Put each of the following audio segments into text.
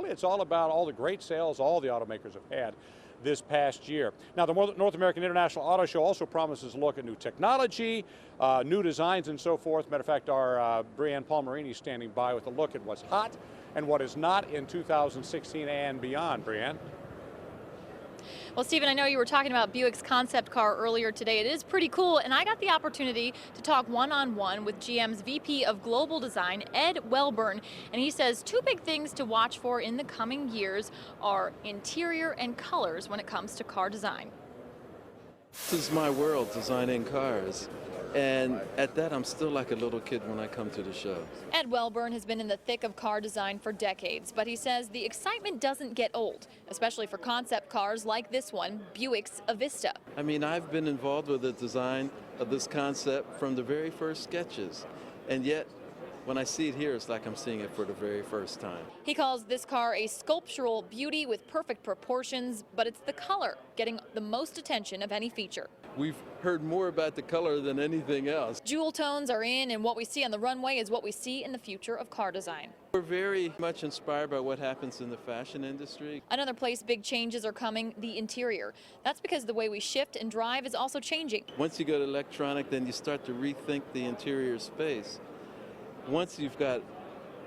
really it's all about all the great sales all the automakers have had this past year. Now, the North American International Auto Show also promises a look at new technology, new designs, and so forth. Matter of fact, our Brianne Palmerini is standing by with a look at what's hot and what is not in 2016 and beyond. Brianne? Well, Stephen, I know you were talking about Buick's concept car earlier today. It is pretty cool, and I got the opportunity to talk one-on-one with GM's VP of Global Design, Ed Welburn, and he says two big things to watch for in the coming years are interior and colors when it comes to car design. This is my world, designing cars. And at that, I'm still like a little kid when I come to the show. Ed Welburn has been in the thick of car design for decades, but he says the excitement doesn't get old, especially for concept cars like this one, Buick's Avista. I mean, I've been involved with the design of this concept from the very first sketches. And yet, when I see it here, it's like I'm seeing it for the very first time. He calls this car a sculptural beauty with perfect proportions, but it's the color getting the most attention of any feature. We've heard more about the color than anything else. Jewel tones are in, and what we see on the runway is what we see in the future of car design. We're very much inspired by what happens in the fashion industry. Another place big changes are coming, the interior. That's because the way we shift and drive is also changing. Once you go to electronic, then you start to rethink the interior space. Once you've got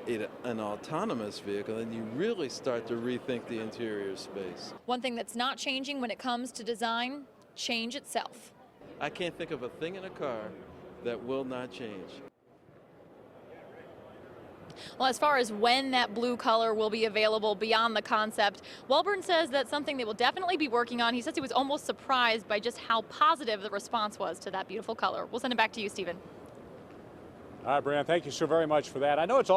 an autonomous vehicle, then you really start to rethink the interior space. One thing that's not changing when it comes to design, change itself. I can't think of a thing in a car that will not change. Well, as far as when that blue color will be available beyond the concept, Welburn says that's something they will definitely be working on. He says he was almost surprised by just how positive the response was to that beautiful color. We'll send it back to you, Stephen. All right, Brianne, thank you so very much for that. I know it's all